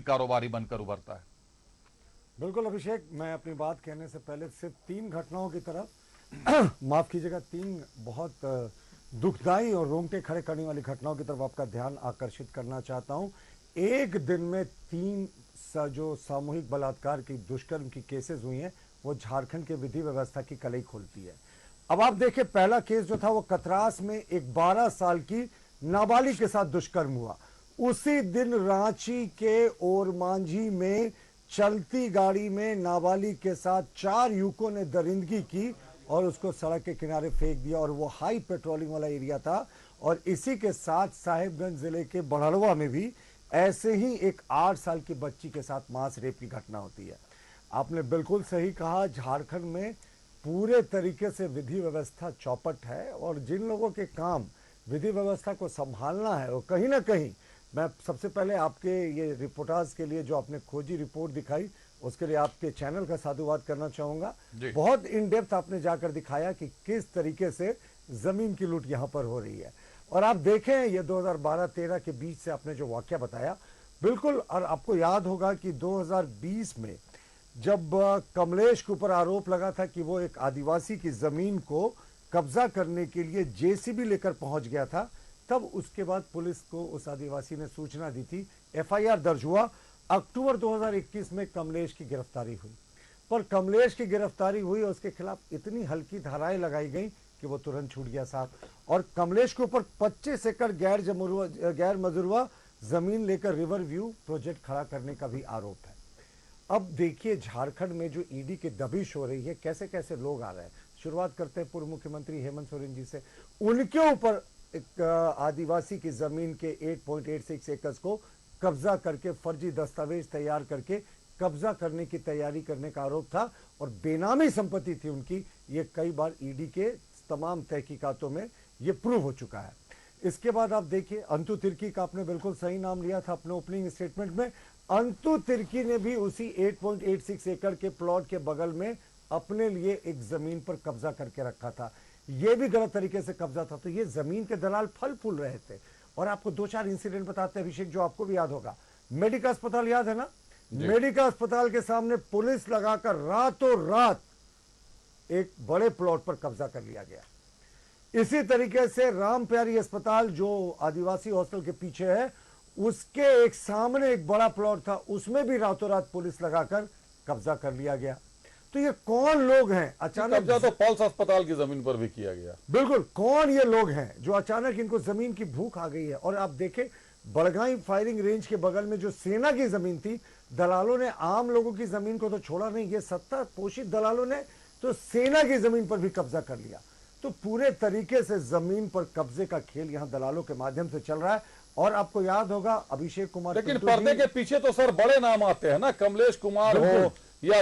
कारोबारी बनकर उभरता है। बिल्कुल अभिषेक, मैं अपनी बात कहने से पहले सिर्फ 3 घटनाओं की तरफ माफ कीजिएगा, 3 बहुत दुखदाई और रोंगटे खड़े करने वाली घटनाओं की तरफ आपका ध्यान आकर्षित करना चाहता हूं। एक दिन में 3 जो सामूहिक बलात्कार की दुष्कर्म की केसेस हुई हैं, वो झारखंड के विधि व्यवस्था की कलई खोलती है। अब आप देखिए, पहला केस जो था वो कतरास में एक 12 साल की नाबालिग के साथ दुष्कर्म हुआ। उसी दिन रांची के ओरमांझी में चलती गाड़ी में नाबालिग के साथ 4 युवकों ने दरिंदगी की और उसको सड़क के किनारे फेंक दिया, और वो हाई पेट्रोलिंग वाला एरिया था। और इसी के साथ साहिबगंज जिले के बड़हड़वा में भी ऐसे ही एक 8 साल की बच्ची के साथ मास रेप की घटना होती है। आपने बिल्कुल सही कहा, झारखंड में पूरे तरीके से विधि व्यवस्था चौपट है, और जिन लोगों के काम विधि व्यवस्था को संभालना है वो कहीं ना कहीं, मैं सबसे पहले आपके ये रिपोर्टाज के लिए जो आपने खोजी रिपोर्ट दिखाई उसके लिए आपके चैनल का साधुवाद करना चाहूंगा। बहुत इन डेप्थ आपने जाकर दिखाया कि किस तरीके से जमीन की लूट यहां पर हो रही है। और आप देखें, ये 2012-13 के बीच से आपने जो वाकया बताया, बिल्कुल। और आपको याद होगा कि 2020 में जब कमलेश के ऊपर आरोप लगा था कि वो एक आदिवासी की जमीन को कब्जा करने के लिए जेसीबी लेकर पहुंच गया था, तब उसके बाद पुलिस को उस आदिवासी ने सूचना दी थी, एफआईआर दर्ज हुआ। अक्टूबर 2021 में कमलेश की गिरफ्तारी हुई, पर कमलेश की गिरफ्तारी हुई और उसके खिलाफ इतनी हल्की धाराएं लगाई गई कि वो तुरंत छूट गया साहब। और कमलेश के ऊपर 25 एकड़ गैर मजुरवा जमीन लेकर रिवर व्यू प्रोजेक्ट खड़ा करने का भी आरोप है। अब देखिए, झारखंड में जो ईडी की दबिश हो रही है, कैसे कैसे लोग आ रहे हैं। शुरुआत करते हैं पूर्व मुख्यमंत्री हेमंत सोरेन जी से। उनके ऊपर एक आदिवासी की जमीन के 8.86 एकड़ को कब्जा करके फर्जी दस्तावेज तैयार करके कब्जा करने की तैयारी करने का आरोप था, और बेनामी संपत्ति थी उनकी। ये कई बार ईडी के तमाम तहकीकातों में ये प्रूव हो चुका है। इसके बाद आप देखिए, अंतु तिर्की का आपने बिल्कुल सही नाम लिया था अपने ओपनिंग स्टेटमेंट में। अंतु तिर्की ने भी उसी 8.86 एकड़ के प्लॉट के बगल में अपने लिए एक जमीन पर कब्जा करके रखा था। यह भी गलत तरीके से कब्जा था। तो ये जमीन के दलाल फल फूल रहे थे। और आपको 2-4 इंसिडेंट बताते हैं अभिषेक, जो आपको भी याद होगा। मेडिका अस्पताल याद है ना? मेडिका अस्पताल के सामने पुलिस लगाकर रातों रात एक बड़े प्लॉट पर कब्जा कर लिया गया। इसी तरीके से राम प्यारी अस्पताल जो आदिवासी हॉस्टल के पीछे है, उसके एक सामने एक बड़ा प्लॉट था, उसमें भी रातों रात पुलिस लगाकर कब्जा कर लिया गया। तो ये कौन लोग हैं? अचानक कब्जा तो पल्स अस्पताल की जमीन पर भी किया गया। बिल्कुल, कौन ये लोग हैं जो अचानक इनको जमीन की भूख आ गई है? और आप देखें, बड़गाई फायरिंग रेंज के बगल में जो सेना की जमीन थी, दलालों ने आम लोगों की जमीन को तो छोड़ा नहीं, ये सत्ता पोषित दलालों ने तो सेना की जमीन पर भी कब्जा कर लिया। तो पूरे तरीके से जमीन पर कब्जे का खेल यहां दलालों के माध्यम से चल रहा है। और आपको याद होगा अभिषेक कुमार, लेकिन पर्दे के पीछे तो सर बड़े नाम आते हैं ना, कमलेश कुमार हो या